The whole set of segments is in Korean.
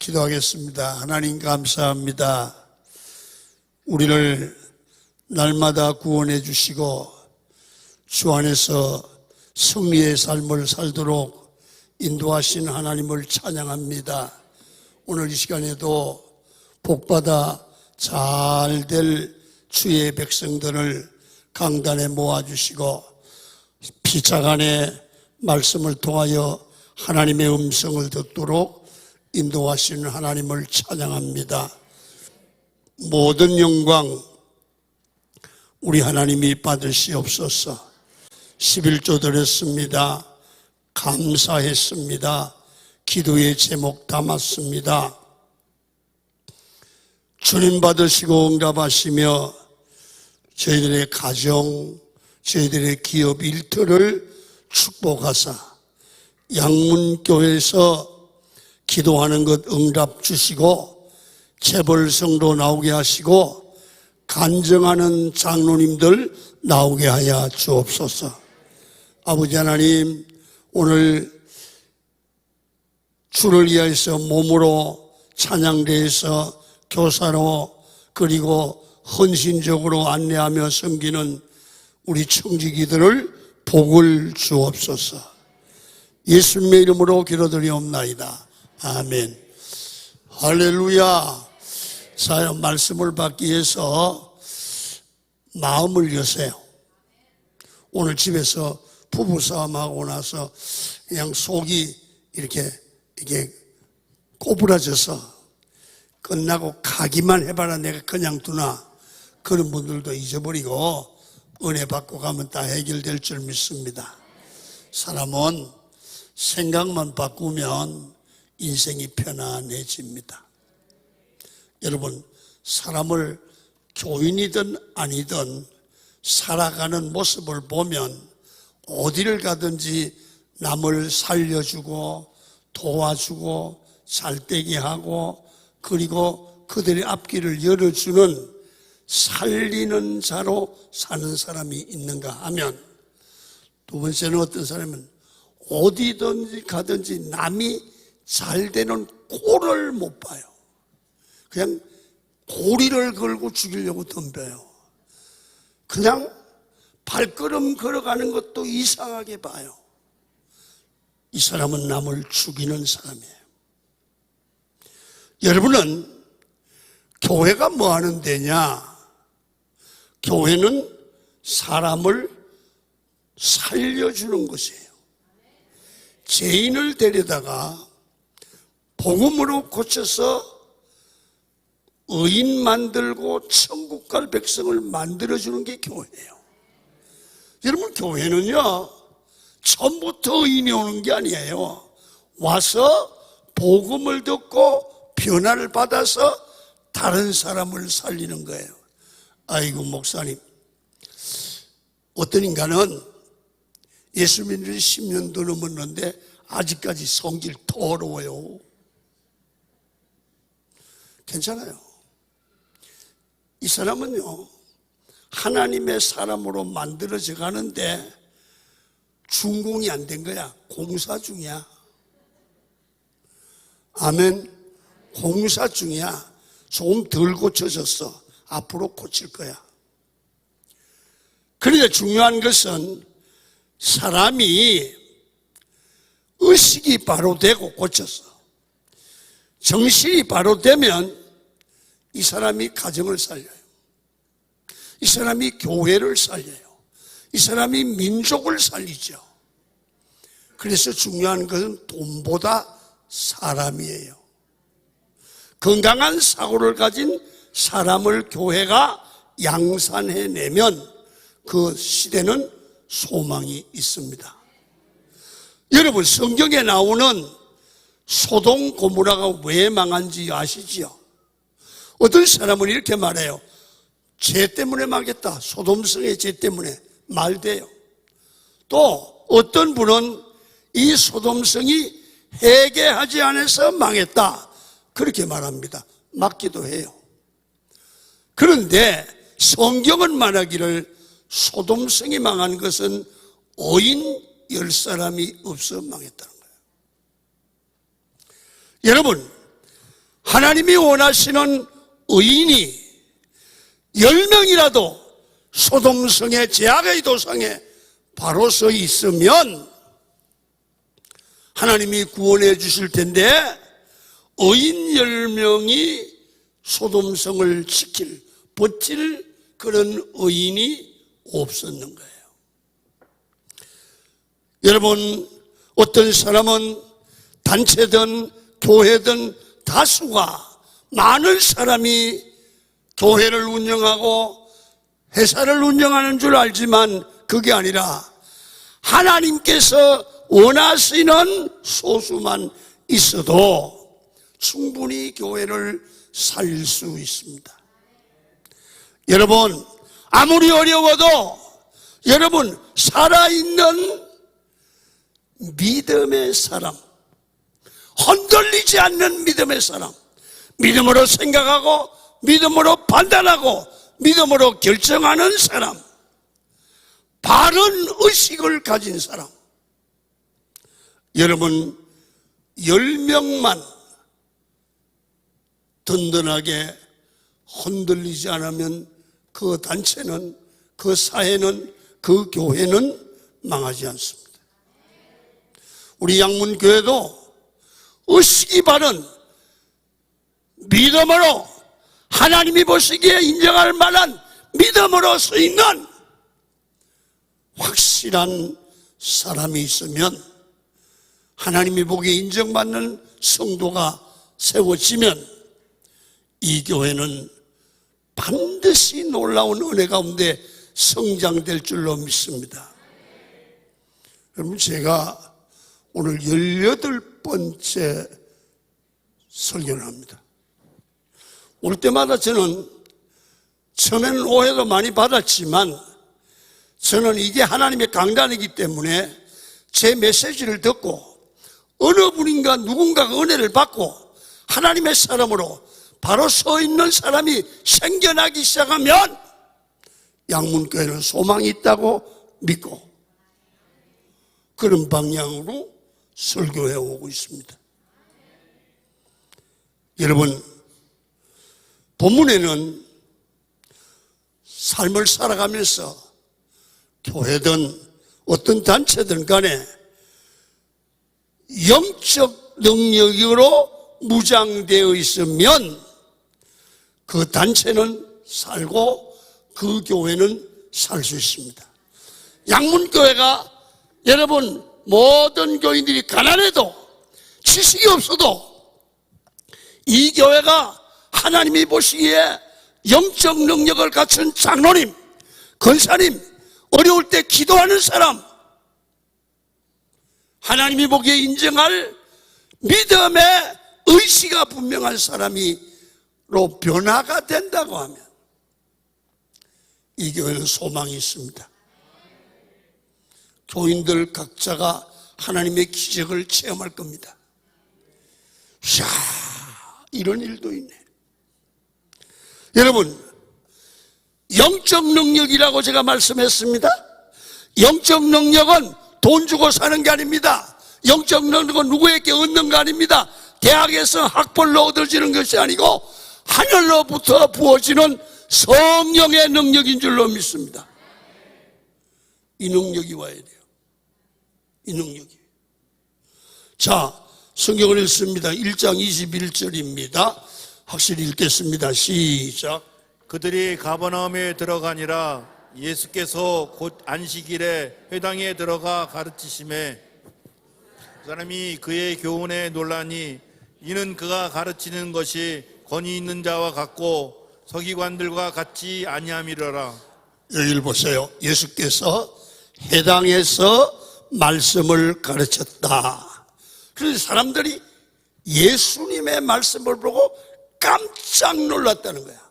기도하겠습니다. 하나님 감사합니다. 우리를 날마다 구원해 주시고 주 안에서 승리의 삶을 살도록 인도하신 하나님을 찬양합니다. 오늘 이 시간에도 복받아 잘 될 주의 백성들을 강단에 모아주시고 피차간의 말씀을 통하여 하나님의 음성을 듣도록 인도하시는 하나님을 찬양합니다. 모든 영광 우리 하나님이 받으시옵소서. 11조 드렸습니다. 감사했습니다. 기도의 제목 담았습니다. 주님 받으시고 응답하시며 저희들의 가정, 저희들의 기업 일터를 축복하사 양문교회에서 기도하는 것 응답 주시고 재벌성도 나오게 하시고 간증하는 장로님들 나오게 하여 주옵소서. 아버지 하나님, 오늘 주를 위하여서 몸으로 찬양대에서 교사로 그리고 헌신적으로 안내하며 섬기는 우리 청지기들을 복을 주옵소서. 예수님의 이름으로 기도드리옵나이다. 아멘. 할렐루야. 자, 말씀을 받기 위해서 마음을 여세요. 오늘 집에서 부부싸움하고 나서 그냥 속이 이렇게 꼬부라져서 끝나고 가기만 해봐라 내가 그냥 두나, 그런 분들도 잊어버리고 은혜 받고 가면 다 해결될 줄 믿습니다. 사람은 생각만 바꾸면 인생이 편안해집니다. 여러분, 사람을 교인이든 아니든 살아가는 모습을 보면 어디를 가든지 남을 살려주고 도와주고 잘되게 하고 그리고 그들의 앞길을 열어주는 살리는 자로 사는 사람이 있는가 하면, 두 번째는 어떤 사람은 어디든지 가든지 남이 잘 되는 꼴을 못 봐요. 그냥 고리를 걸고 죽이려고 덤벼요. 그냥 발걸음 걸어가는 것도 이상하게 봐요. 이 사람은 남을 죽이는 사람이에요. 여러분은 교회가 뭐 하는 데냐? 교회는 사람을 살려주는 것이에요. 죄인을 데려다가 복음으로 고쳐서 의인 만들고 천국 갈 백성을 만들어주는 게 교회예요. 여러분, 교회는요 처음부터 의인이 오는 게 아니에요. 와서 복음을 듣고 변화를 받아서 다른 사람을 살리는 거예요. 아이고 목사님, 어떤 인간은 예수 믿는 지 10년도 넘었는데 아직까지 성질 더러워요. 괜찮아요. 이 사람은요 하나님의 사람으로 만들어져 가는데 준공이 안 된 거야. 공사 중이야. 아멘. 공사 중이야. 좀 덜 고쳐졌어. 앞으로 고칠 거야. 그런데 중요한 것은 사람이 의식이 바로 되고 고쳤어. 정신이 바로 되면 이 사람이 가정을 살려요. 이 사람이 교회를 살려요. 이 사람이 민족을 살리죠. 그래서 중요한 것은 돈보다 사람이에요. 건강한 사고를 가진 사람을 교회가 양산해내면 그 시대는 소망이 있습니다. 여러분, 성경에 나오는 소돔 고모라가 왜 망한지 아시지요? 어떤 사람은 이렇게 말해요. 죄 때문에 망했다. 소돔성의 죄 때문에 말돼요. 또 어떤 분은 이 소돔성이 회개하지 않아서 망했다. 그렇게 말합니다. 맞기도 해요. 그런데 성경은 말하기를 소돔성이 망한 것은 어인 10사람이 없어 망했다는 거예요. 여러분, 하나님이 원하시는 의인이 10명이라도 소돔성의 제약의 도상에 바로 서 있으면 하나님이 구원해 주실 텐데 의인 10명이 소돔성을 버틸 그런 의인이 없었는 거예요. 여러분, 어떤 사람은 단체든 교회든 다수가 많은 사람이 교회를 운영하고 회사를 운영하는 줄 알지만 그게 아니라 하나님께서 원하시는 소수만 있어도 충분히 교회를 살릴 수 있습니다. 여러분, 아무리 어려워도 여러분 살아있는 믿음의 사람, 흔들리지 않는 믿음의 사람, 믿음으로 생각하고 믿음으로 판단하고 믿음으로 결정하는 사람, 바른 의식을 가진 사람, 여러분 10명만 든든하게 흔들리지 않으면 그 단체는, 그 사회는, 그 교회는 망하지 않습니다. 우리 양문교회도 의식이 바른 믿음으로 하나님이 보시기에 인정할 만한 믿음으로 서 있는 확실한 사람이 있으면, 하나님이 보기에 인정받는 성도가 세워지면 이 교회는 반드시 놀라운 은혜 가운데 성장될 줄로 믿습니다. 여러분, 제가 오늘 18번째 설교를 합니다. 올 때마다 저는 처음에는 오해도 많이 받았지만 저는 이게 하나님의 강단이기 때문에 제 메시지를 듣고 어느 분인가 누군가가 은혜를 받고 하나님의 사람으로 바로 서 있는 사람이 생겨나기 시작하면 양문교회는 소망이 있다고 믿고 그런 방향으로 설교해 오고 있습니다. 여러분, 본문에는 삶을 살아가면서 교회든 어떤 단체든 간에 영적 능력으로 무장되어 있으면 그 단체는 살고 그 교회는 살 수 있습니다. 양문교회가 여러분 모든 교인들이 가난해도 지식이 없어도 이 교회가 하나님이 보시기에 영적 능력을 갖춘 장로님, 권사님, 어려울 때 기도하는 사람, 하나님이 보기에 인정할 믿음의 의지가 분명한 사람이로 변화가 된다고 하면 이 교회는 소망이 있습니다. 교인들 각자가 하나님의 기적을 체험할 겁니다. 이야, 이런 일도 있네. 여러분, 영적 능력이라고 제가 말씀했습니다. 영적 능력은 돈 주고 사는 게 아닙니다. 영적 능력은 누구에게 얻는 거 아닙니다. 대학에서 학벌로 얻어지는 것이 아니고 하늘로부터 부어지는 성령의 능력인 줄로 믿습니다. 이 능력이 와야 돼요. 이 능력이. 자, 성경을 읽습니다. 1장 21절입니다. 확실히 읽겠습니다. 시작. 그들이 가버나움에 들어가니라. 예수께서 곧 안식일에 회당에 들어가 가르치심에 그 사람이 그의 교훈에 놀라니 이는 그가 가르치는 것이 권위 있는 자와 같고 서기관들과 같지 아니함이로라. 여기를 보세요. 예수께서 회당에서 말씀을 가르쳤다. 그래서 사람들이 예수님의 말씀을 보고 깜짝 놀랐다는 거야.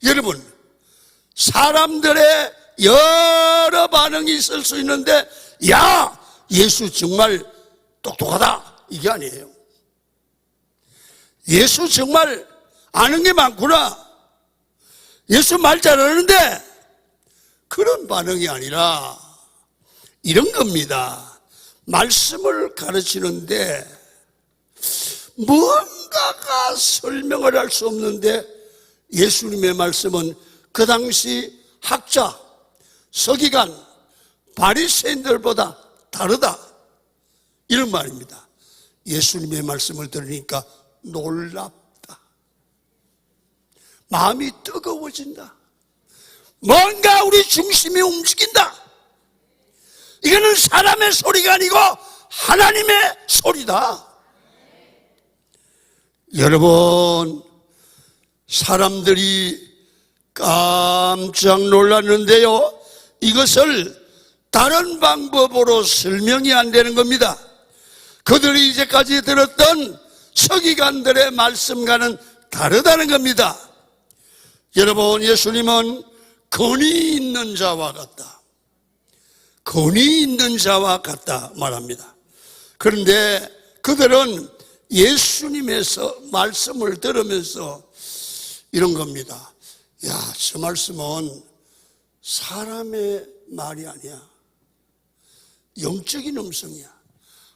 여러분, 사람들의 여러 반응이 있을 수 있는데, 야, 예수 정말 똑똑하다, 이게 아니에요. 예수 정말 아는 게 많구나, 예수 말 잘하는데, 그런 반응이 아니라 이런 겁니다. 말씀을 가르치는데 뭔가 역사가 설명을 할 수 없는데 예수님의 말씀은 그 당시 학자, 서기관, 바리새인들보다 다르다, 이런 말입니다. 예수님의 말씀을 들으니까 놀랍다. 마음이 뜨거워진다. 뭔가 우리 중심이 움직인다. 이거는 사람의 소리가 아니고 하나님의 소리다. 여러분, 사람들이 깜짝 놀랐는데요, 이것을 다른 방법으로 설명이 안 되는 겁니다. 그들이 이제까지 들었던 서기관들의 말씀과는 다르다는 겁니다. 여러분, 예수님은 권위 있는 자와 같다, 권위 있는 자와 같다 말합니다. 그런데 그들은 예수님에서 말씀을 들으면서 이런 겁니다. 야, 저 말씀은 사람의 말이 아니야. 영적인 음성이야.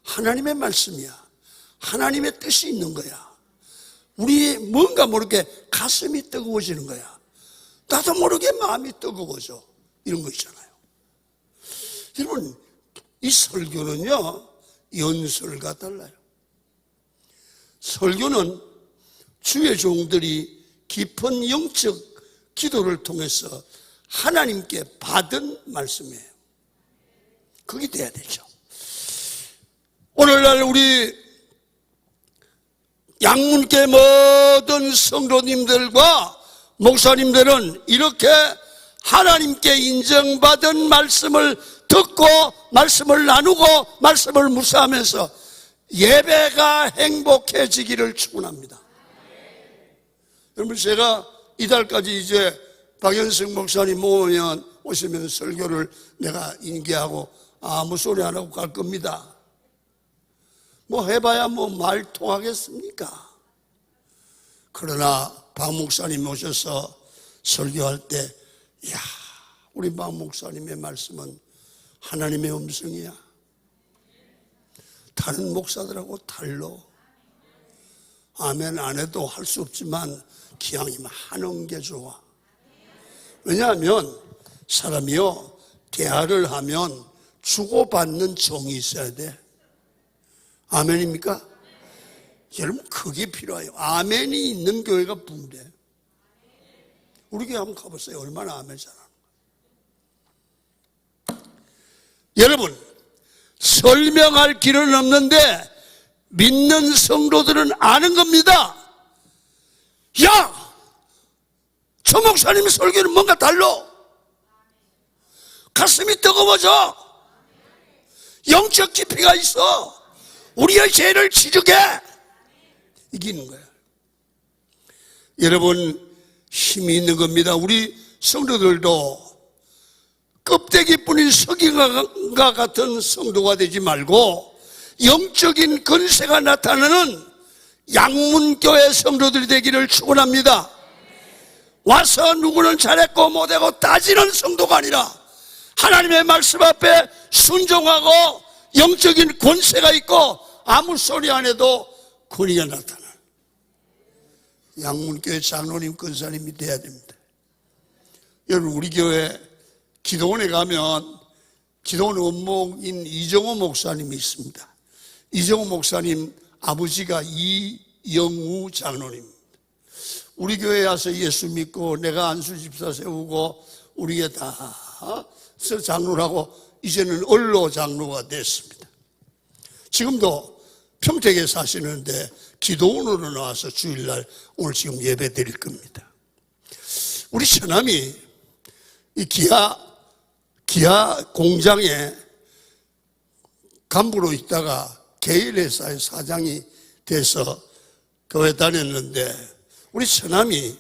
하나님의 말씀이야. 하나님의 뜻이 있는 거야. 우리의 뭔가 모르게 가슴이 뜨거워지는 거야. 나도 모르게 마음이 뜨거워져. 이런 거 있잖아요. 여러분, 이 설교는요, 연설과 달라요. 설교는 주의 종들이 깊은 영적 기도를 통해서 하나님께 받은 말씀이에요. 그게 돼야 되죠. 오늘날 우리 양문계 모든 성도님들과 목사님들은 이렇게 하나님께 인정받은 말씀을 듣고 말씀을 나누고 말씀을 묵상하면서 예배가 행복해지기를 축원합니다. 여러분, 제가 이달까지 이제 박연승 목사님 오시면 설교를 내가 인계하고 아무 소리 안 하고 갈 겁니다. 뭐 해봐야 뭐 말 통하겠습니까? 그러나 박 목사님 오셔서 설교할 때, 이야, 우리 박 목사님의 말씀은 하나님의 음성이야. 다른 목사들하고 달라. 아멘 안 해도 할 수 없지만 기왕이면 하는 게 좋아. 왜냐하면 사람이요, 대화를 하면 주고받는 정이 있어야 돼. 아멘입니까? 여러분, 그게 필요해요. 아멘이 있는 교회가 붕대. 우리 교회 한번 가보세요. 얼마나 아멘 잘하는 거예요. 여러분, 설명할 길은 없는데 믿는 성도들은 아는 겁니다. 야, 저 목사님 설교는 뭔가 달라. 가슴이 뜨거워져. 영적 깊이가 있어. 우리의 죄를 지르게 이기는 거예요. 여러분, 힘이 있는 겁니다. 우리 성도들도 껍데기뿐인 서기관과 같은 성도가 되지 말고 영적인 권세가 나타나는 양문교회 성도들이 되기를 축원합니다. 와서 누구는 잘했고 못했고 따지는 성도가 아니라 하나님의 말씀 앞에 순종하고 영적인 권세가 있고 아무 소리 안 해도 권위가 나타나는 양문교회 장로님, 권사님이 돼야 됩니다. 여러분, 우리 교회 기도원에 가면 기도원 원목인 이정호 목사님이 있습니다. 이정호 목사님 아버지가 이영우 장로님입니다. 우리 교회에 와서 예수 믿고 내가 안수집사 세우고 우리 교회 다 장로라고 이제는 언로 장로가 됐습니다. 지금도 평택에 사시는데 기도원으로 나와서 주일날 오늘 지금 예배 드릴 겁니다. 우리 처남이 이 기아 공장에 간부로 있다가 계일회사의 사장이 돼서 교회 다녔는데 우리 처남이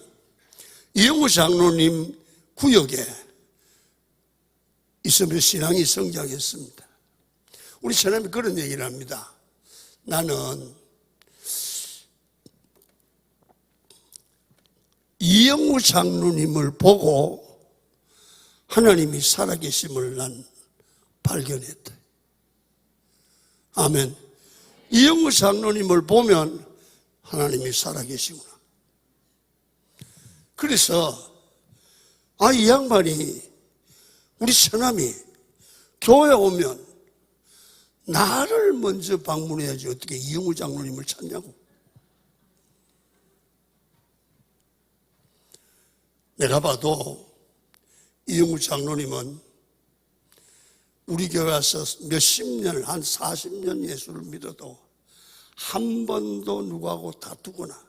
이영우 장로님 구역에 있으면서 신앙이 성장했습니다. 우리 처남이 그런 얘기를 합니다. 나는 이영우 장로님을 보고 하나님이 살아계심을 난 발견했다. 아멘. 이영우 장로님을 보면 하나님이 살아계시구나. 그래서 이 양반이, 우리 처남이 교회 오면 나를 먼저 방문해야지 어떻게 이영우 장로님을 찾냐고. 내가 봐도 이영우 장로님은 우리 교회 와서 몇십 년, 한 40년 예수를 믿어도 한 번도 누구하고 다투거나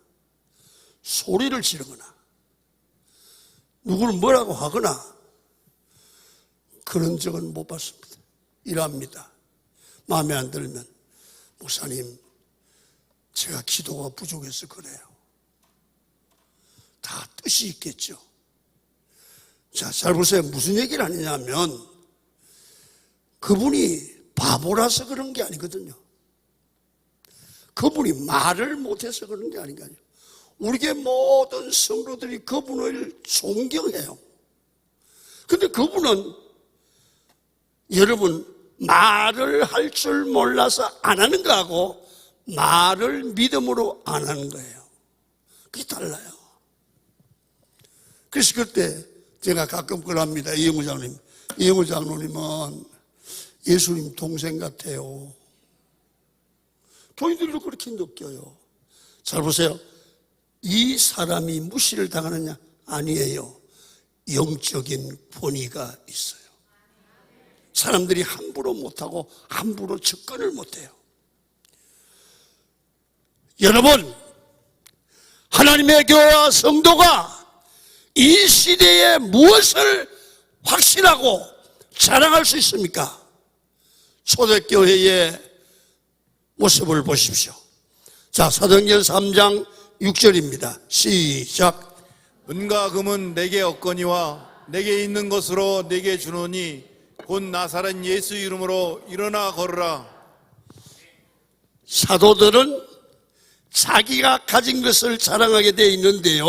소리를 지르거나 누구를 뭐라고 하거나 그런 적은 못 봤습니다. 일합니다. 마음에 안 들면, 목사님, 제가 기도가 부족해서 그래요. 다 뜻이 있겠죠. 자, 잘 보세요. 무슨 얘기를 하느냐면 그분이 바보라서 그런 게 아니거든요. 그분이 말을 못해서 그런 게 아닌가요? 우리의 모든 성도들이 그분을 존경해요. 근데 그분은 여러분 말을 할 줄 몰라서 안 하는 거하고 말을 믿음으로 안 하는 거예요. 그게 달라요. 그래서 그때 제가 가끔 그걸 합니다. 이영우 장로님. 이영우 장로님은 예수님 동생 같아요. 교인들도 그렇게 느껴요. 잘 보세요. 이 사람이 무시를 당하느냐? 아니에요. 영적인 권위가 있어요. 사람들이 함부로 못하고 함부로 접근을 못해요. 여러분, 하나님의 교회와 성도가 이 시대에 무엇을 확신하고 자랑할 수 있습니까? 초대교회의 모습을 보십시오. 자, 사도행전 3장 6절입니다. 시작. 은과 금은 내게 없거니와 내게 있는 것으로 내게 주노니 곧 나사렛 예수 이름으로 일어나 걸으라. 사도들은 자기가 가진 것을 자랑하게 되어 있는데요,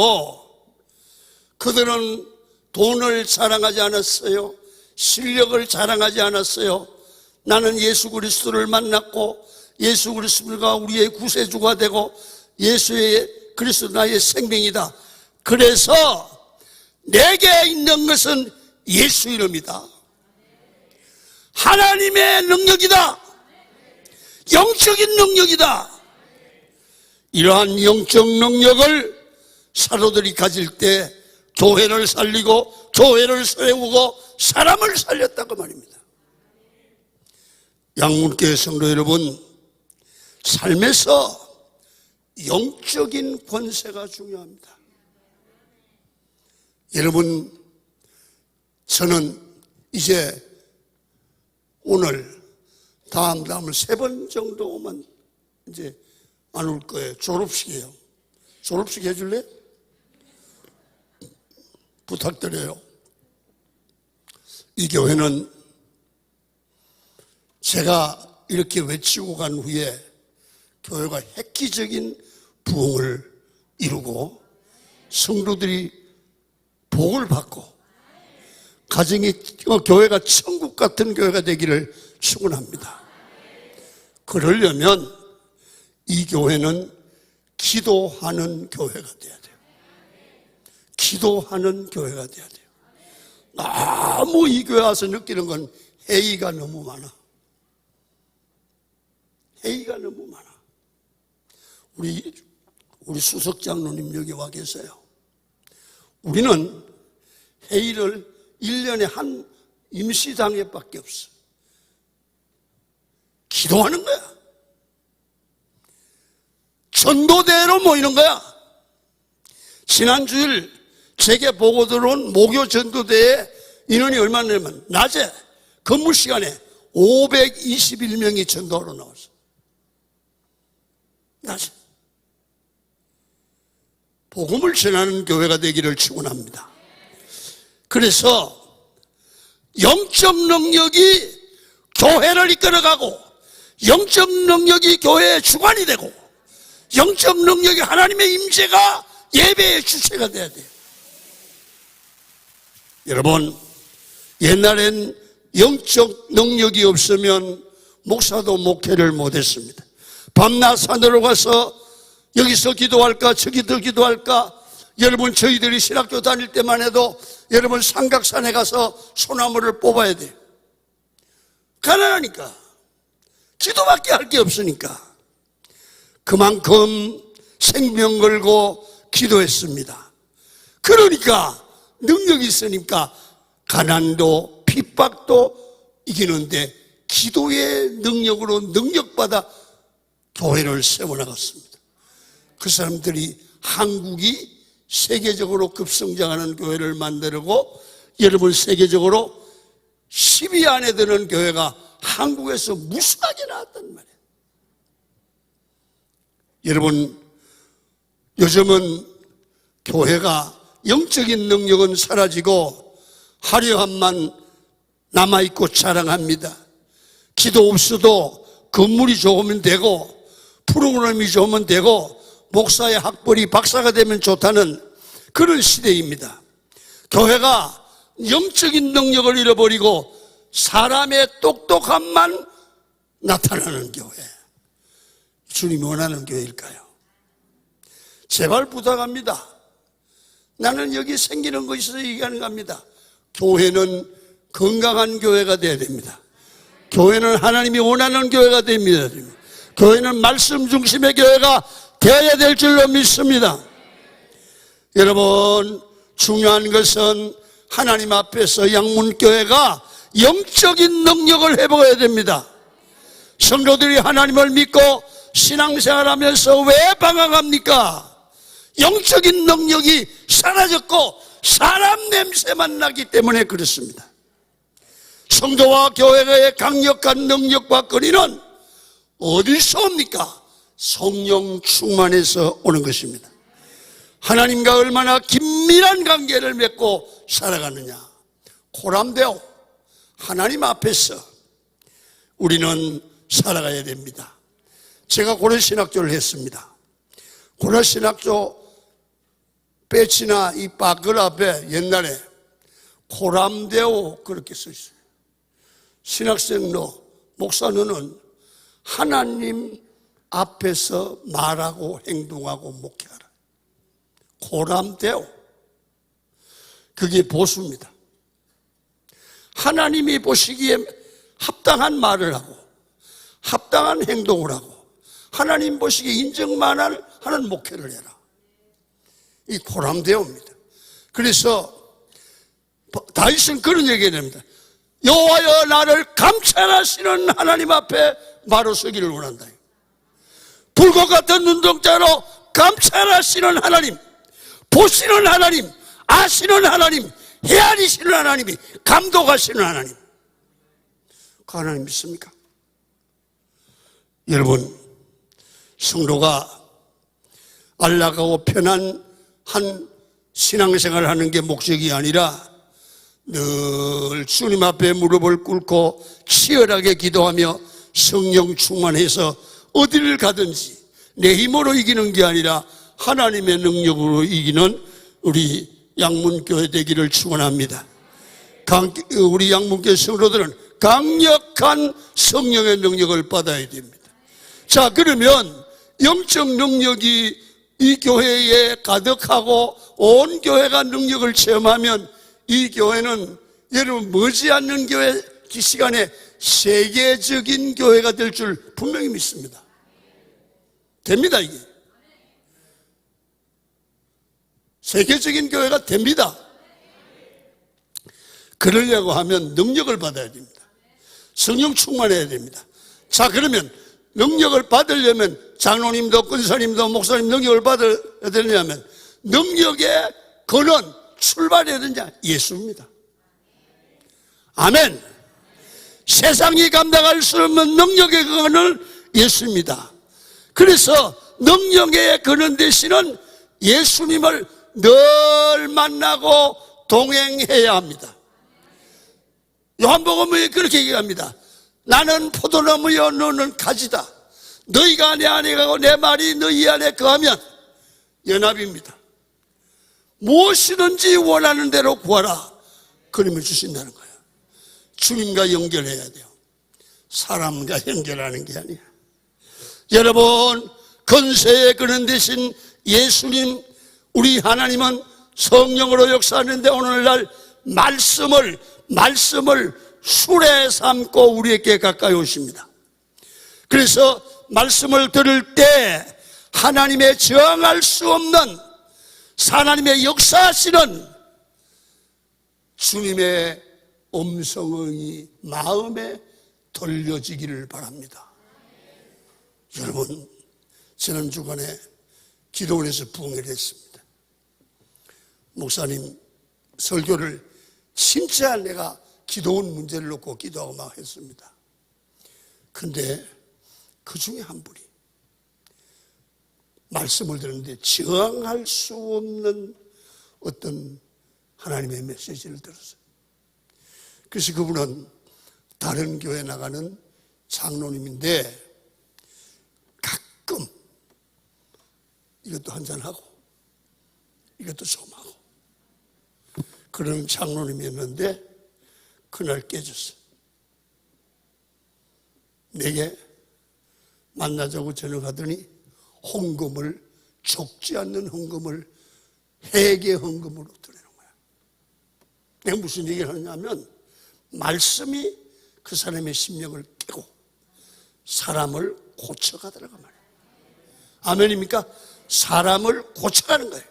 그들은 돈을 자랑하지 않았어요. 실력을 자랑하지 않았어요. 나는 예수 그리스도를 만났고 예수 그리스도가 우리의 구세주가 되고 예수의 그리스도 나의 생명이다. 그래서 내게 있는 것은 예수 이름이다. 하나님의 능력이다. 영적인 능력이다. 이러한 영적 능력을 사도들이 가질 때 교회를 살리고 교회를 세우고 사람을 살렸다고 말입니다. 양문교회 성도 여러분, 삶에서 영적인 권세가 중요합니다. 여러분, 저는 이제 오늘 다음을 3번 정도만 이제 안 올 거예요. 졸업식이에요. 졸업식 해줄래? 부탁드려요. 이 교회는 제가 이렇게 외치고 간 후에 교회가 획기적인 부흥을 이루고 성도들이 복을 받고 가정이 교회가 천국 같은 교회가 되기를 축원합니다. 그러려면 이 교회는 기도하는 교회가 돼야 돼요. 기도하는 교회가 돼야 돼요. 너무 이 교회 와서 느끼는 건 회의가 너무 많아. 회의가 너무 많아. 우리 수석 장로님 여기 와 계세요. 우리는 회의를 1년에 한 임시당회밖에 없어. 기도하는 거야. 전도대로 모이는 거야. 지난주일 제게 보고 들어온 모교 전도대에 인원이 얼마나 되면 낮에 근무 시간에 521명이 전도하러 나왔어. 낮에. 복음을 전하는 교회가 되기를 축원합니다. 그래서 영적 능력이 교회를 이끌어가고 영적 능력이 교회의 주관이 되고 영적 능력이 하나님의 임재가 예배의 주체가 돼야 돼요. 여러분, 옛날엔 영적 능력이 없으면 목사도 목회를 못했습니다. 밤낮 산으로 가서 여기서 기도할까 저기서 기도할까. 여러분 저희들이 신학교 다닐 때만 해도 여러분 삼각산에 가서 소나무를 뽑아야 돼요. 가난하니까. 기도밖에 할 게 없으니까. 그만큼 생명 걸고 기도했습니다. 그러니까 능력이 있으니까 가난도 핍박도 이기는데 기도의 능력으로 능력받아 교회를 세워나갔습니다. 그 사람들이 한국이 세계적으로 급성장하는 교회를 만들고 여러분 세계적으로 10위 안에 드는 교회가 한국에서 무수하게 나왔단 말이에요. 여러분 요즘은 교회가 영적인 능력은 사라지고 화려함만 남아있고 자랑합니다. 기도 없어도 건물이 좋으면 되고 프로그램이 좋으면 되고 목사의 학벌이 박사가 되면 좋다는 그런 시대입니다. 교회가 영적인 능력을 잃어버리고 사람의 똑똑함만 나타나는 교회. 주님이 원하는 교회일까요? 제발 부탁합니다. 나는 여기 생기는 거 있어서 얘기하는 겁니다. 교회는 건강한 교회가 돼야 됩니다. 교회는 하나님이 원하는 교회가 됩니다. 교회는 말씀 중심의 교회가 되어야 될 줄로 믿습니다. 여러분 중요한 것은 하나님 앞에서 양문교회가 영적인 능력을 회복해야 됩니다. 성도들이 하나님을 믿고 신앙생활하면서 왜 방황합니까? 영적인 능력이 사라졌고 사람 냄새만 나기 때문에 그렇습니다. 성도와 교회의 강력한 능력과 권위는 어디서 옵니까? 성령 충만해서 오는 것입니다. 하나님과 얼마나 긴밀한 관계를 맺고 살아가느냐. 고람되어 하나님 앞에서 우리는 살아가야 됩니다. 제가 고려신학조를 했습니다. 고려신학조 배치나 이 바글 앞에 옛날에 고람되어 그렇게 써 있어요. 신학생로 목사는 하나님 앞에서 말하고 행동하고 목회하라. 고람되어. 그게 보수입니다. 하나님이 보시기에 합당한 말을 하고 합당한 행동을 하고 하나님 보시기에 인정만 하는 목회를 해라. 이 고람되어입니다. 그래서 다윗은 그런 얘기를 합니다. 여호와여 나를 감찰하시는 하나님 앞에 바로 서기를 원한다. 불꽃 같은 눈동자로 감찰하시는 하나님, 보시는 하나님, 아시는 하나님, 헤아리시는 하나님이 감독하시는 하나님. 그 하나님 믿습니까? 여러분 성도가 안락하고 편안한 신앙생활을 하는 게 목적이 아니라 늘 주님 앞에 무릎을 꿇고 치열하게 기도하며 성령 충만해서 어디를 가든지 내 힘으로 이기는 게 아니라 하나님의 능력으로 이기는 우리 양문교회 되기를 축원합니다. 우리 양문교회 성도들은 강력한 성령의 능력을 받아야 됩니다. 자, 그러면 영적 능력이 이 교회에 가득하고 온 교회가 능력을 체험하면 이 교회는 여러분 머지않는 교회 시간에 세계적인 교회가 될 줄 분명히 믿습니다. 됩니다. 이게 세계적인 교회가 됩니다. 그러려고 하면 능력을 받아야 됩니다. 성령 충만해야 됩니다. 자, 그러면 능력을 받으려면 장로님도 권사님도 목사님 능력을 받아야 되려면 능력의 근원 출발해야 되냐? 예수입니다. 아멘. 세상이 감당할 수 없는 능력의 근원은 예수입니다. 그래서 능력의 근원 되시는 예수님을 늘 만나고 동행해야 합니다. 요한복음에 그렇게 얘기합니다. 나는 포도나무여 너는 가지다. 너희가 내 안에 가고 내 말이 너희 안에 거하면 연합입니다. 무엇이든지 원하는 대로 구하라. 그러면 주신다는 거예요. 주님과 연결해야 돼요. 사람과 연결하는 게 아니야. 여러분 건세의 근원 되신 예수님, 우리 하나님은 성령으로 역사하는데 오늘날 말씀을 술에 삼고 우리에게 가까이 오십니다. 그래서 말씀을 들을 때 하나님의 저항할 수 없는 하나님의 역사하시는 주님의 음성이 마음에 들려지기를 바랍니다. 여러분, 지난 주간에 기도원에서 부흥회를 했습니다. 목사님 설교를 진짜 내가 기도원 문제를 놓고 기도하고 막 했습니다. 근데 그 중에 한 분이 말씀을 들었는데 저항할 수 없는 어떤 하나님의 메시지를 들었어요. 그래서 그분은 다른 교회 나가는 장로님인데 가끔 이것도 한잔하고 이것도 좀 하고 그런 장로님이었는데 그날 깨졌어요. 내게 만나자고 전화하더니 헌금을, 적지 않는 헌금을 회개 헌금으로 드리는 거야. 내가 무슨 얘기를 하냐면 말씀이 그 사람의 심령을 깨고 사람을 고쳐가더라고 말이야. 아멘입니까? 사람을 고쳐가는 거예요.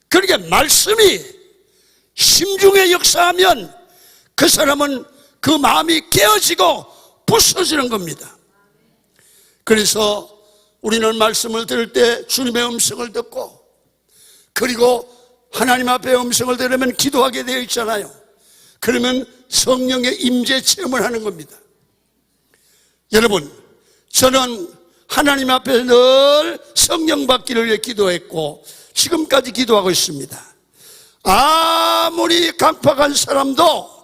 그러니까 말씀이 심중에 역사하면 그 사람은 그 마음이 깨어지고 부서지는 겁니다. 그래서 우리는 말씀을 들을 때 주님의 음성을 듣고 그리고 하나님 앞에 음성을 들으면 기도하게 되어 있잖아요. 그러면 성령의 임재 체험을 하는 겁니다. 여러분, 저는 하나님 앞에 늘 성령 받기를 위해 기도했고 지금까지 기도하고 있습니다. 아무리 강팍한 사람도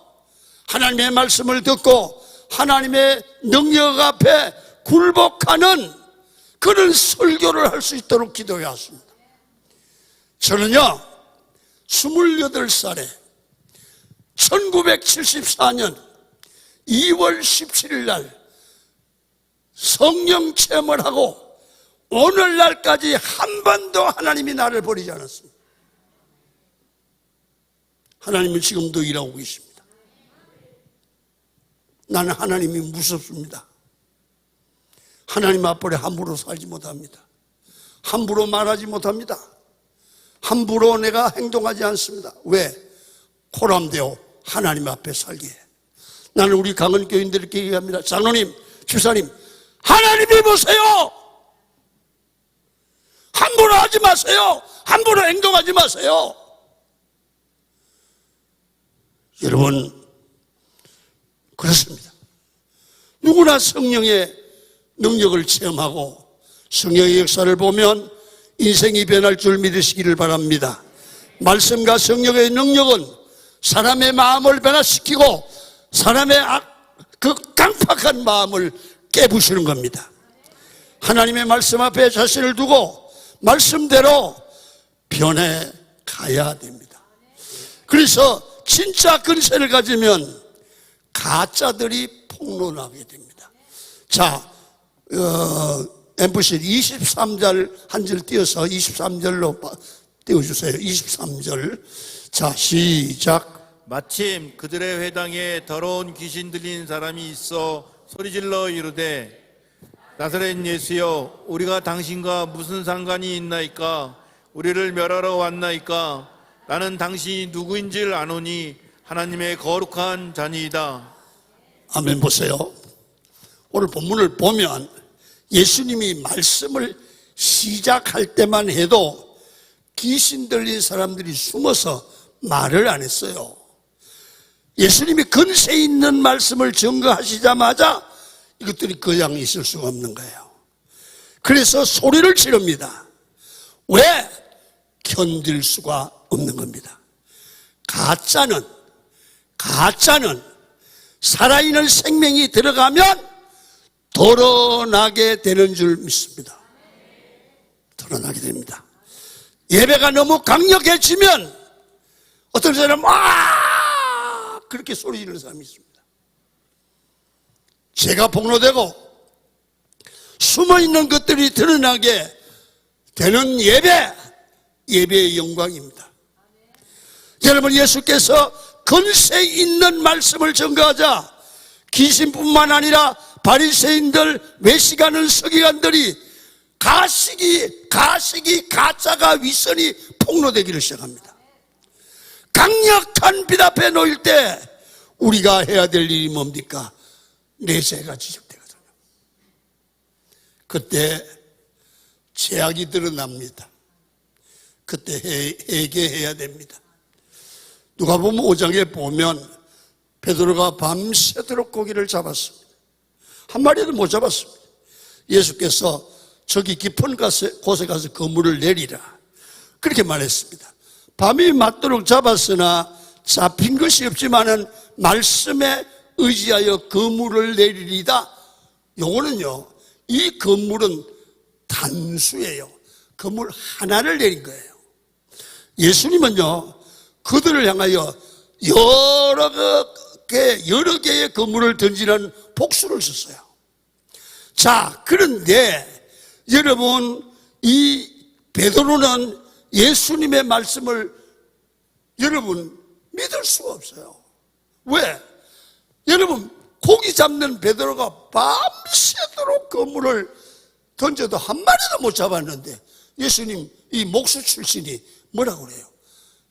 하나님의 말씀을 듣고 하나님의 능력 앞에 굴복하는 그런 설교를 할 수 있도록 기도해 왔습니다. 저는요 28살에 1974년 2월 17일 날 성령 체험을 하고 오늘날까지 한 번도 하나님이 나를 버리지 않았습니다. 하나님은 지금도 일하고 계십니다. 나는 하나님이 무섭습니다. 하나님 앞에 함부로 살지 못합니다. 함부로 말하지 못합니다. 함부로 내가 행동하지 않습니다. 왜? 코람되어 하나님 앞에 살기에. 나는 우리 강은 교인들에게 얘기합니다. 장로님, 집사님, 하나님이 보세요. 함부로 하지 마세요. 함부로 행동하지 마세요. 여러분, 그렇습니다. 누구나 성령의 능력을 체험하고 성령의 역사를 보면 인생이 변할 줄 믿으시기를 바랍니다. 말씀과 성령의 능력은 사람의 마음을 변화시키고 사람의 그 강팍한 마음을 깨부수는 겁니다. 하나님의 말씀 앞에 자신을 두고 말씀대로 변해 가야 됩니다. 그래서 진짜 근세를 가지면 가짜들이 폭로나게 됩니다. 자, 엠프실 23절 한 절 띄어서 23절로 띄워주세요. 23절. 자, 시작. 마침 그들의 회당에 더러운 귀신 들린 사람이 있어 소리질러 이르되 나사렛 예수여, 우리가 당신과 무슨 상관이 있나이까? 우리를 멸하러 왔나이까? 나는 당신이 누구인 줄 아노니 하나님의 거룩한 자니이다. 아멘. 보세요. 오늘 본문을 보면 예수님이 말씀을 시작할 때만 해도 귀신 들린 사람들이 숨어서 말을 안 했어요. 예수님이 근세 있는 말씀을 증거하시자마자 이것들이 그냥 있을 수가 없는 거예요. 그래서 소리를 지릅니다. 왜? 견딜 수가 없는 겁니다. 가짜는 살아있는 생명이 들어가면 드러나게 되는 줄 믿습니다. 드러나게 됩니다. 예배가 너무 강력해지면 어떤 사람은 그렇게 소리 지르는 사람이 있습니다. 제가 폭로되고 숨어있는 것들이 드러나게 되는 예배의 영광입니다. 여러분, 예수께서 권세 있는 말씀을 전가하자 귀신뿐만 아니라 바리새인들, 외식하는 서기관들이 가짜가 윗선이 폭로되기를 시작합니다. 강력한 빛 앞에 놓일 때 우리가 해야 될 일이 뭡니까? 내 죄가 지적되거든요. 그때 죄악이 드러납니다. 그때 회개해야 됩니다. 누가복음 5장에 보면 베드로가 밤새도록 고기를 잡았습니다. 한 마리도 못 잡았습니다. 예수께서 저기 깊은 곳에 가서 그물을 내리라, 그렇게 말했습니다. 밤이 맞도록 잡았으나 잡힌 것이 없지만은 말씀에 의지하여 그물을 내리리다. 요거는요, 이 그물은 단수예요. 그물 하나를 내린 거예요. 예수님은요, 그들을 향하여 여러 개의 그물을 던지는 복수를 썼어요. 자, 그런데 여러분, 이 베드로는 예수님의 말씀을 여러분 믿을 수가 없어요. 왜? 여러분, 고기 잡는 베드로가 밤새도록 그물을 던져도 한 마리도 못 잡았는데 예수님 이 목수 출신이 뭐라고 그래요?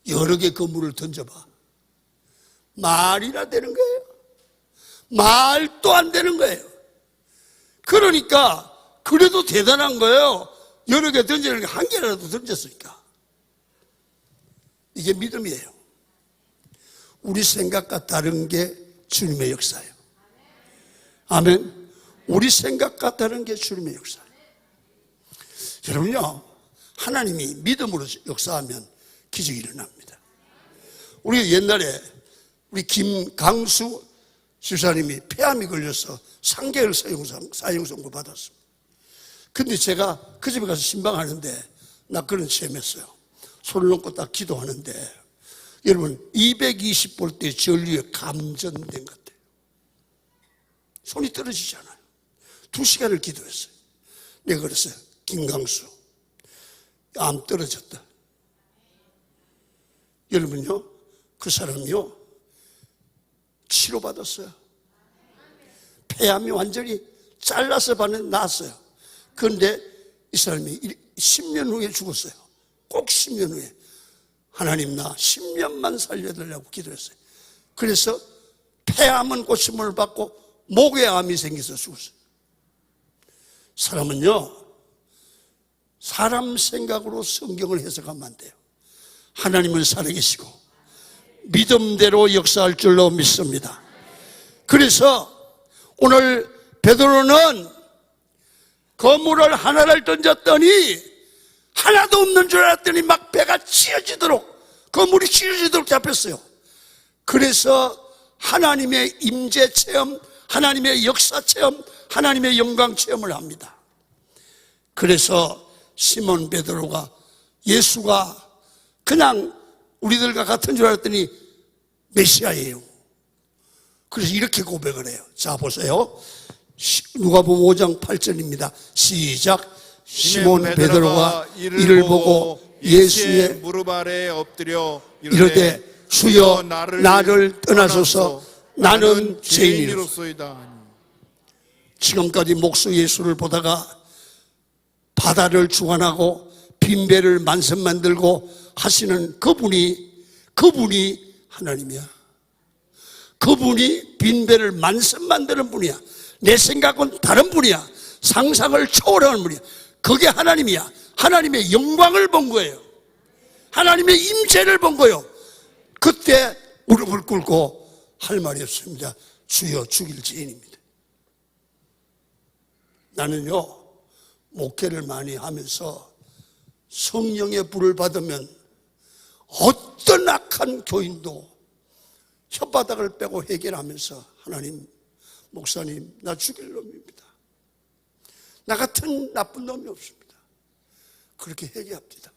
여러 개 그물을 던져봐. 말이나 되는 거예요? 말도 안 되는 거예요. 그러니까 그래도 대단한 거예요. 여러 개 던지는 게 한 개라도 던졌으니까. 이게 믿음이에요. 우리 생각과 다른 게 주님의 역사예요. 아멘. 우리 생각과 다른 게 주님의 역사예요. 여러분요, 하나님이 믿음으로 역사하면 기적이 일어납니다. 우리가 옛날에 우리 김강수 집사님이 폐암이 걸려서 3개월 사형선고 받았습니다. 근데 제가 그 집에 가서 신방하는데 나 그런 체험했어요. 손을 놓고 딱 기도하는데 여러분 220볼트의 전류에 감전된 것 같아요. 손이 떨어지잖아요. 2시간을 기도했어요. 내가 그랬어요. 김강수, 암 떨어졌다. 여러분요, 그 사람이요 치료받았어요. 폐암이 완전히 잘라서 반은 나았어요. 그런데 이 사람이 10년 후에 죽었어요. 꼭 10년 후에. 하나님, 나 10년만 살려달라고 기도했어요. 그래서 폐암은 고침을 받고 목에 암이 생겨서 죽었어요. 사람은요, 사람 생각으로 성경을 해석하면 안 돼요. 하나님은 살아계시고 믿음대로 역사할 줄로 믿습니다. 그래서 오늘 베드로는 그물을 하나를 던졌더니 하나도 없는 줄 알았더니 막 배가 찢어지도록, 그물이 찢어지도록 잡혔어요. 그래서 하나님의 임재 체험, 하나님의 역사 체험, 하나님의 영광 체험을 합니다. 그래서 시몬 베드로가 예수가 그냥 우리들과 같은 줄 알았더니 메시아예요. 그래서 이렇게 고백을 해요. 자, 보세요. 누가복음 5장 8절입니다. 시작. 시몬 베드로가 이를 보고 예수의 무릎 아래 엎드려 이르되 주여 나를 떠나소서 나는 죄인이로소이다. 지금까지 목수 예수를 보다가 바다를 주관하고 빈배를 만선 만들고 하시는 그분이 하나님이야. 그분이 빈배를 만선 만드는 분이야. 내 생각은 다른 분이야. 상상을 초월하는 분이야. 그게 하나님이야. 하나님의 영광을 본 거예요. 하나님의 임재를 본 거예요. 그때 무릎을 꿇고 할 말이 없습니다. 주여, 죽일 죄인입니다. 나는요, 목회를 많이 하면서 성령의 불을 받으면 어떤 악한 교인도 혓바닥을 빼고 해결하면서 하나님, 목사님, 나 죽일 놈입니다. 나 같은 나쁜 놈이 없습니다. 그렇게 회개합니다.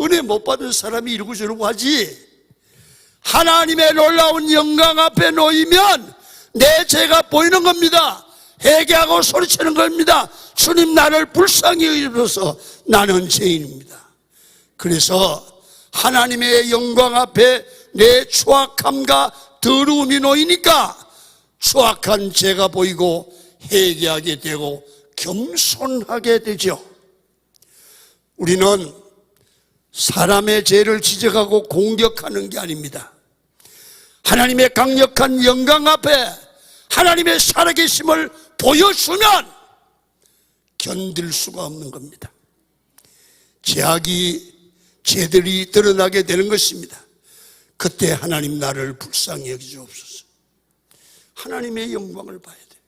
은혜 못 받은 사람이 이러고 저러고 하지, 하나님의 놀라운 영광 앞에 놓이면 내 죄가 보이는 겁니다. 회개하고 소리치는 겁니다. 주님, 나를 불쌍히 여기소서. 나는 죄인입니다. 그래서 하나님의 영광 앞에 내 추악함과 더러움이 놓이니까 추악한 죄가 보이고 회개하게 되고 겸손하게 되죠. 우리는 사람의 죄를 지적하고 공격하는 게 아닙니다. 하나님의 강력한 영광 앞에 하나님의 살아계심을 보여주면 견딜 수가 없는 겁니다. 죄들이 드러나게 되는 것입니다. 그때 하나님, 나를 불쌍히 여기주옵소서. 하나님의 영광을 봐야 돼요.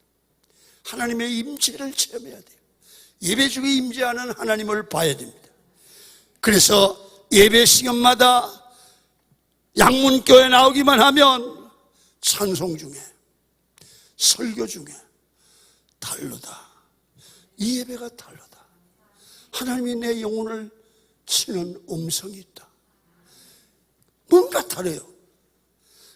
하나님의 임재를 체험해야 돼요. 예배 중에 임재하는 하나님을 봐야 됩니다. 그래서 예배 시간마다 양문교회 나오기만 하면 찬송 중에, 설교 중에 다르다. 이 예배가 다르다. 하나님이 내 영혼을 치는 음성이 있다. 뭔가 다르요.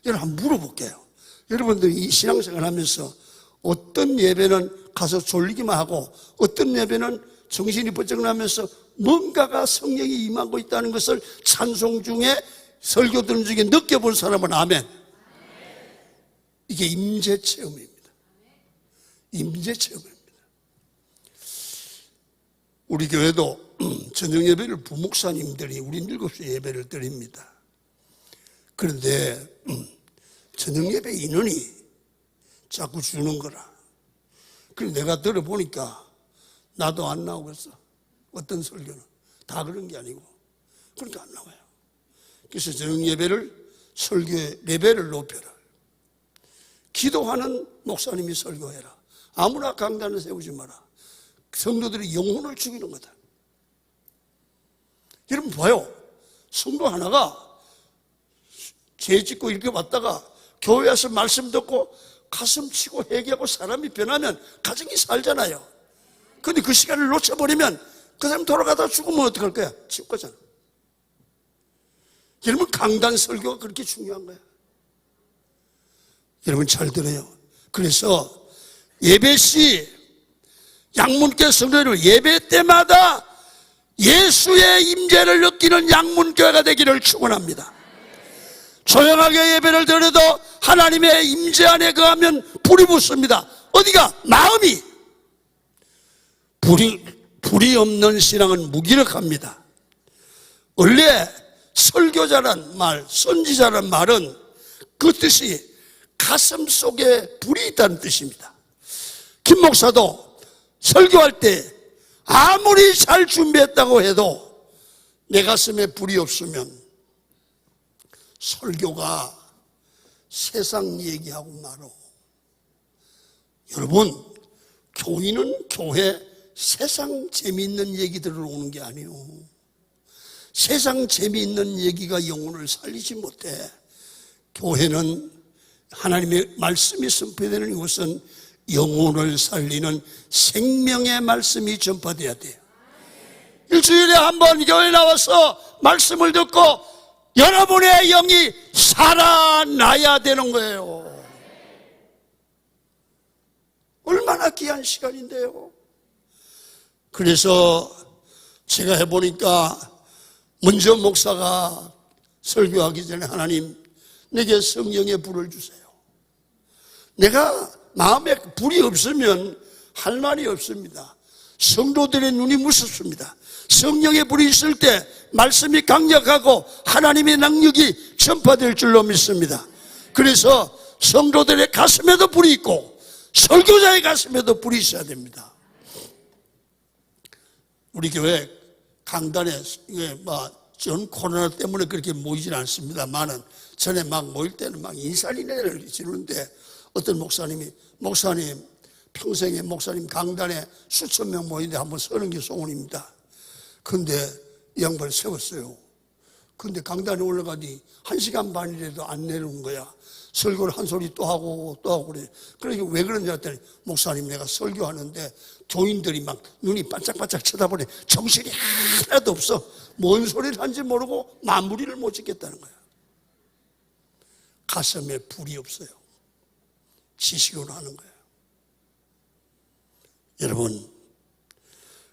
여러분, 한번 물어볼게요. 여러분들이 이 신앙생활 하면서 어떤 예배는 가서 졸리기만 하고 어떤 예배는 정신이 번쩍 나면서 뭔가가 성령이 임하고 있다는 것을 찬송 중에, 설교 듣는 중에 느껴본 사람은 아멘. 이게 임재 체험입니다. 임재 체험입니다. 우리 교회도 저녁 예배를 부목사님들이 우리 7시 예배를 드립니다. 그런데 저녁 예배 인원이 자꾸 주는 거라. 그래서 내가 들어보니까 나도 안 나오겠어. 어떤 설교는 다 그런 게 아니고, 그러니까 안 나와요. 그래서 저녁 예배를, 설교의 레벨을 높여라. 기도하는 목사님이 설교해라. 아무나 강단을 세우지 마라. 성도들이 영혼을 죽이는 거다. 여러분 봐요. 성도 하나가 죄 짓고 이렇게 왔다가 교회 와서 말씀 듣고 가슴 치고 회개하고 사람이 변하면 가정이 살잖아요. 근데 그 시간을 놓쳐버리면 그 사람 돌아가다 죽으면 어떡할 거야? 지옥 가잖아. 여러분, 강단 설교가 그렇게 중요한 거야. 여러분 잘 들어요. 그래서 예배 시 양문교 성도들 예배 때마다 예수의 임재를 느끼는 양문교회가 되기를 축원합니다. 조용하게 예배를 드려도 하나님의 임재 안에 거하면 불이 붙습니다. 어디가? 마음이. 불이 없는 신앙은 무기력합니다. 원래 설교자란 말, 선지자란 말은 그 뜻이 가슴 속에 불이 있다는 뜻입니다. 김 목사도 설교할 때 아무리 잘 준비했다고 해도 내 가슴에 불이 없으면 설교가 세상 얘기하고 말어. 여러분, 교인은 교회 세상 재미있는 얘기들을 오는 게 아니에요. 세상 재미있는 얘기가 영혼을 살리지 못해. 교회는 하나님의 말씀이 선포되는 이곳은 영혼을 살리는 생명의 말씀이 전파돼야 돼요. 일주일에 한 번 교회 나와서 말씀을 듣고 여러분의 영이 살아나야 되는 거예요. 얼마나 귀한 시간인데요. 그래서 제가 해보니까 먼저 목사가 설교하기 전에 하나님, 내게 성령의 불을 주세요. 내가 마음에 불이 없으면 할 말이 없습니다. 성도들의 눈이 무섭습니다. 성령의 불이 있을 때 말씀이 강력하고 하나님의 능력이 전파될 줄로 믿습니다. 그래서 성도들의 가슴에도 불이 있고 설교자의 가슴에도 불이 있어야 됩니다. 우리 교회 강단에 전 코로나 때문에 그렇게 모이진 않습니다만은 전에 막 모일 때는 막 인사리내를 지르는데 어떤 목사님 평생에 목사님 강단에 수천 명 모이는데 한번 서는 게 소원입니다. 근데 이 양반을 세웠어요. 근데 강단에 올라가니 1시간 반이라도 안 내려오는 거야. 설교를 한 소리 또 하고 그래. 그러니까 왜 그런지 했더니 목사님, 내가 설교하는데 교인들이 막 눈이 반짝반짝 쳐다보니 정신이 하나도 없어. 뭔 소리를 하는지 모르고 마무리를 못 짓겠다는 거야. 가슴에 불이 없어요. 지식으로 하는 거예요. 여러분,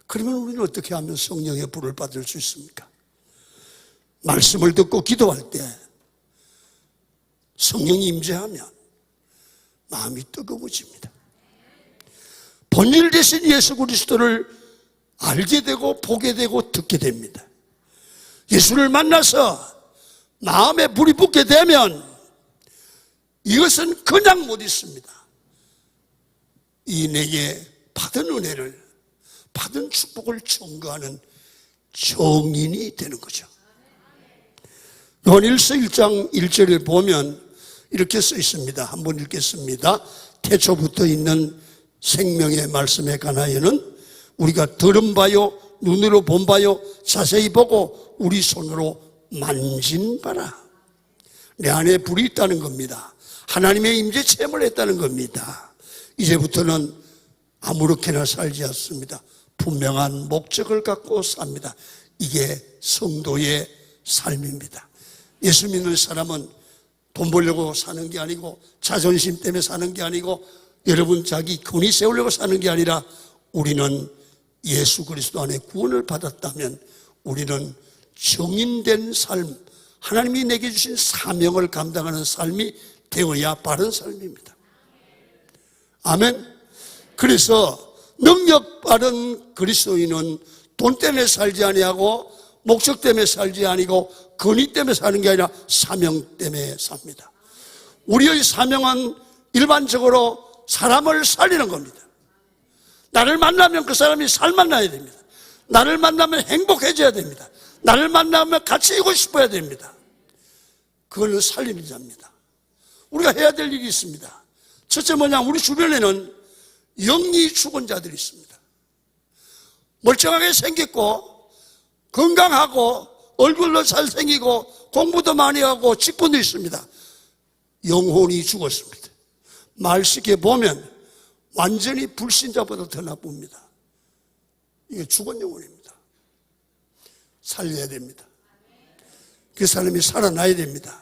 그러면 우리는 어떻게 하면 성령의 불을 받을 수 있습니까? 말씀을 듣고 기도할 때 성령이 임재하면 마음이 뜨거워집니다. 본일 되신 예수 그리스도를 알게 되고 보게 되고 듣게 됩니다. 예수를 만나서 마음에 불이 붙게 되면 이것은 그냥 못 있습니다. 이 내게 받은 은혜를, 받은 축복을 증거하는 정인이 되는 거죠. 요한일서 1장 1절을 보면 이렇게 써 있습니다. 한번 읽겠습니다. 태초부터 있는 생명의 말씀에 관하여는 우리가 들은 바요, 눈으로 본 바요, 자세히 보고 우리 손으로 만진 바라. 내 안에 불이 있다는 겁니다. 하나님의 임재 체험을 했다는 겁니다. 이제부터는 아무렇게나 살지 않습니다. 분명한 목적을 갖고 삽니다. 이게 성도의 삶입니다. 예수 믿는 사람은 돈 벌려고 사는 게 아니고, 자존심 때문에 사는 게 아니고, 여러분 자기 권위 세우려고 사는 게 아니라, 우리는 예수 그리스도 안에 구원을 받았다면 우리는 정인된 삶, 하나님이 내게 주신 사명을 감당하는 삶이 되어야 바른 삶입니다. 아멘. 그래서 능력 바른 그리스도인은 돈 때문에 살지 아니하고 목적 때문에 살지 아니고 권위 때문에 사는 게 아니라 사명 때문에 삽니다. 우리의 사명은 일반적으로 사람을 살리는 겁니다. 나를 만나면 그 사람이 살만나야 됩니다. 나를 만나면 행복해져야 됩니다. 나를 만나면 같이 있고 싶어야 됩니다. 그걸 살리는 자입니다. 우리가 해야 될 일이 있습니다. 첫째 뭐냐, 우리 주변에는 영리 죽은 자들이 있습니다. 멀쩡하게 생겼고 건강하고 얼굴도 잘생기고 공부도 많이 하고 직분도 있습니다. 영혼이 죽었습니다. 말 쉽게 보면 완전히 불신자보다 더 나쁩니다. 이게 죽은 영혼입니다. 살려야 됩니다. 그 사람이 살아나야 됩니다.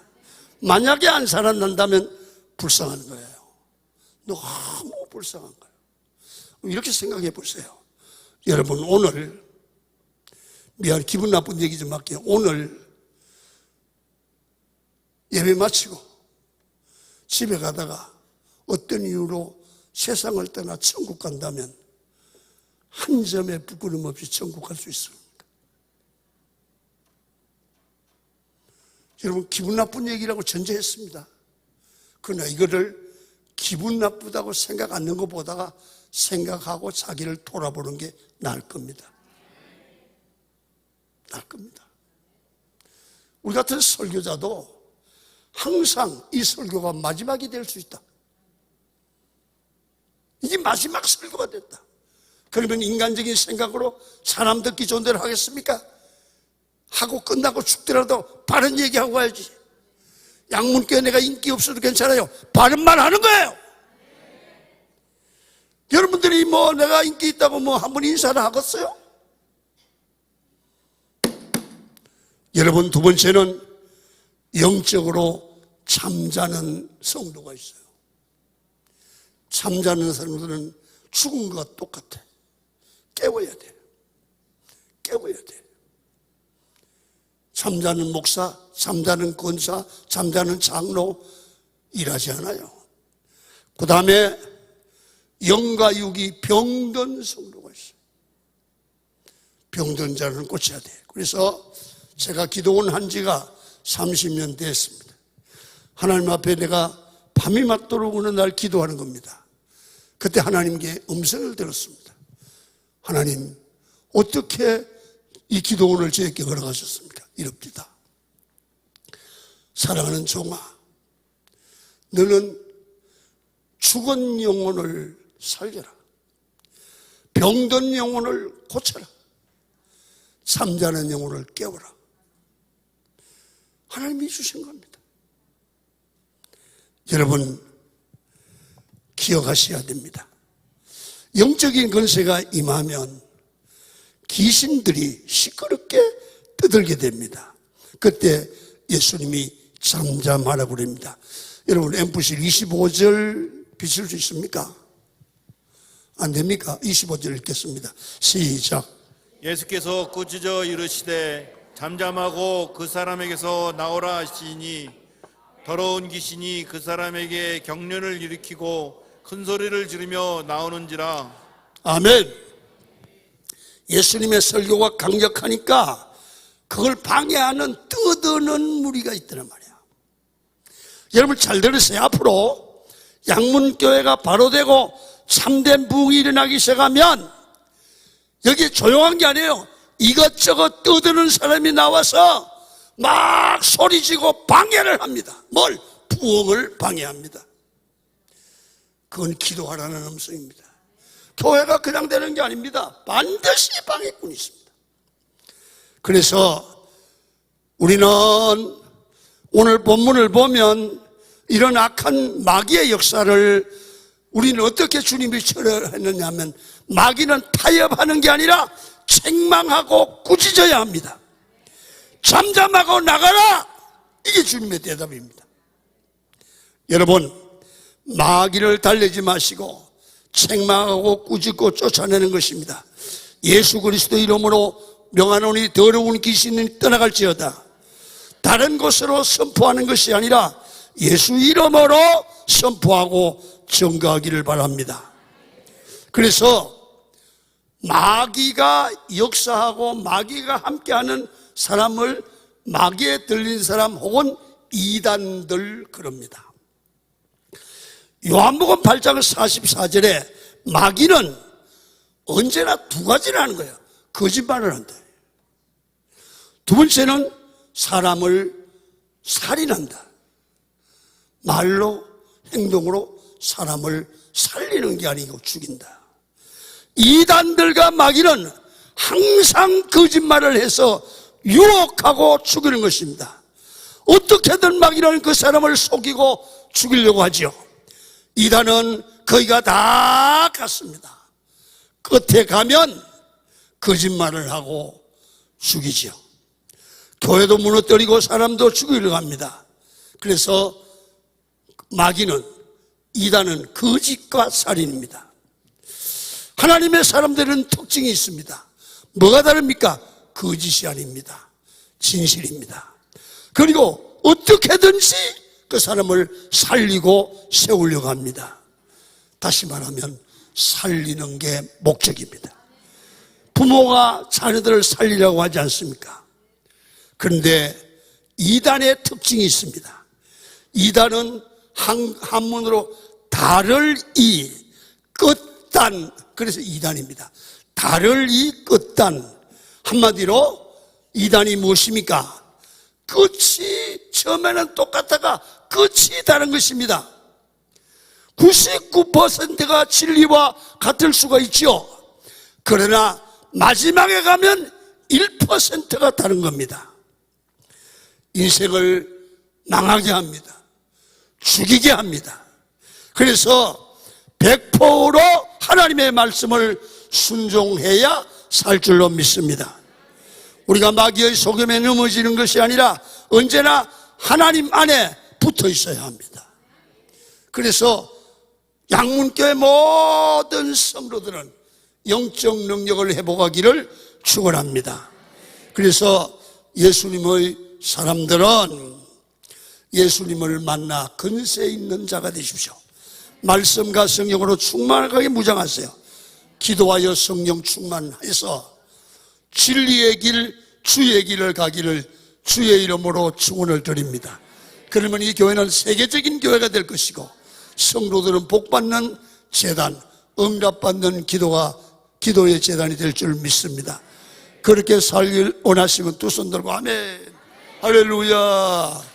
만약에 안 살아난다면 불쌍한 거예요. 너무 불쌍한 거예요. 이렇게 생각해 보세요. 여러분, 오늘, 기분 나쁜 얘기 좀 할게요. 오늘 예배 마치고 집에 가다가 어떤 이유로 세상을 떠나 천국 간다면 한 점의 부끄럼 없이 천국 갈 수 있습니까? 여러분, 기분 나쁜 얘기라고 전제했습니다. 그러나 이거를 기분 나쁘다고 생각 않는 것보다가 생각하고 자기를 돌아보는 게 나을 겁니다. 나을 겁니다. 우리 같은 설교자도 항상 이 설교가 마지막이 될 수 있다. 이게 마지막 설교가 됐다. 그러면 인간적인 생각으로 사람 듣기 좋은 대로 하겠습니까? 하고 끝나고 죽더라도 바른 얘기하고 가야지. 양문교회 내가 인기 없어도 괜찮아요. 바른 말 하는 거예요. 여러분들이 내가 인기 있다고 한번 인사를 하겠어요? 여러분, 두 번째는 영적으로 잠자는 성도가 있어요. 잠자는 사람들은 죽은 것과 똑같아. 깨워야 돼. 깨워야 돼. 잠자는 목사, 잠자는 권사, 잠자는 장로 일하지 않아요. 그 다음에 영과 육이 병든 성도가 있어요. 병든 자는 고쳐야 돼. 그래서 제가 기도원 한 지가 30년 됐습니다. 하나님 앞에 내가 밤이 맞도록 어느 날 기도하는 겁니다. 그때 하나님께 음성을 들었습니다. 하나님, 어떻게 이 기도원을 저에게 걸어가셨습니까? 이럽니다. 사랑하는 종아, 너는 죽은 영혼을 살려라. 병든 영혼을 고쳐라. 잠자는 영혼을 깨워라. 하나님이 주신 겁니다. 여러분, 기억하셔야 됩니다. 영적인 권세가 임하면 귀신들이 시끄럽게 떠들게 됩니다. 그때 예수님이 잠잠하라고 그럽니다. 여러분, 앰프실 25절 비칠 수 있습니까? 안 됩니까? 25절 읽겠습니다. 시작. 예수께서 꾸짖어 이르시되 잠잠하고 그 사람에게서 나오라 하시니 더러운 귀신이 그 사람에게 경련을 일으키고 큰 소리를 지르며 나오는지라. 아멘. 예수님의 설교가 강력하니까 그걸 방해하는 떠드는 무리가 있더란 말이야. 여러분 잘 들으세요. 앞으로 양문교회가 바로 되고 참된 부흥이 일어나기 시작하면 여기 조용한 게 아니에요. 이것저것 떠드는 사람이 나와서 막 소리지고 방해를 합니다. 뭘? 부흥을 방해합니다. 그건 기도하라는 음성입니다. 교회가 그냥 되는 게 아닙니다. 반드시 방해꾼이 있습니다. 그래서 우리는 오늘 본문을 보면 이런 악한 마귀의 역사를 우리는 어떻게 주님이 처리했느냐 하면 마귀는 타협하는 게 아니라 책망하고 꾸짖어야 합니다. 잠잠하고 나가라! 이게 주님의 대답입니다. 여러분, 마귀를 달래지 마시고 책망하고 꾸짖고 쫓아내는 것입니다. 예수 그리스도 이름으로 명하노니 더러운 귀신이 떠나갈지어다. 다른 곳으로 선포하는 것이 아니라 예수 이름으로 선포하고 증거하기를 바랍니다. 그래서 마귀가 역사하고 마귀가 함께하는 사람을 마귀에 들린 사람 혹은 이단들 그럽니다. 요한복음 8장 44절에 마귀는 언제나 두 가지를 하는 거예요. 거짓말을 한다. 두 번째는 사람을 살인한다. 말로 행동으로 사람을 살리는 게 아니고 죽인다. 이단들과 마귀는 항상 거짓말을 해서 유혹하고 죽이는 것입니다. 어떻게든 마귀는 그 사람을 속이고 죽이려고 하죠. 이단은 거기가 다 같습니다. 끝에 가면 거짓말을 하고 죽이죠. 교회도 무너뜨리고 사람도 죽이려고 합니다. 그래서 마귀는, 이단은 거짓과 살인입니다. 하나님의 사람들은 특징이 있습니다. 뭐가 다릅니까? 거짓이 아닙니다. 진실입니다. 그리고 어떻게든지 그 사람을 살리고 세우려고 합니다. 다시 말하면 살리는 게 목적입니다. 부모가 자녀들을 살리려고 하지 않습니까? 그런데 이단의 특징이 있습니다. 이단은 한문으로 달을 이, 끝단, 그래서 이단입니다. 달을 이, 끝단. 한마디로 이단이 무엇입니까? 끝이 처음에는 똑같다가 끝이 다른 것입니다. 99%가 진리와 같을 수가 있죠. 그러나 마지막에 가면 1%가 다른 겁니다. 인생을 망하게 합니다. 죽이게 합니다. 그래서 100% 하나님의 말씀을 순종해야 살 줄로 믿습니다. 우리가 마귀의 속임에 넘어지는 것이 아니라 언제나 하나님 안에 붙어 있어야 합니다. 그래서 양문교회 모든 성도들은 영적 능력을 회복하기를 축원합니다. 그래서 예수님의 사람들은 예수님을 만나 근세 있는 자가 되십시오. 말씀과 성령으로 충만하게 무장하세요. 기도하여 성령 충만해서 진리의 길, 주의 길을 가기를 주의 이름으로 축원을 드립니다. 그러면 이 교회는 세계적인 교회가 될 것이고 성도들은 복받는 재단, 응답받는 기도의 재단이 될 줄 믿습니다. 그렇게 살길 원하시면 두 손 들고 아멘. 할렐루야.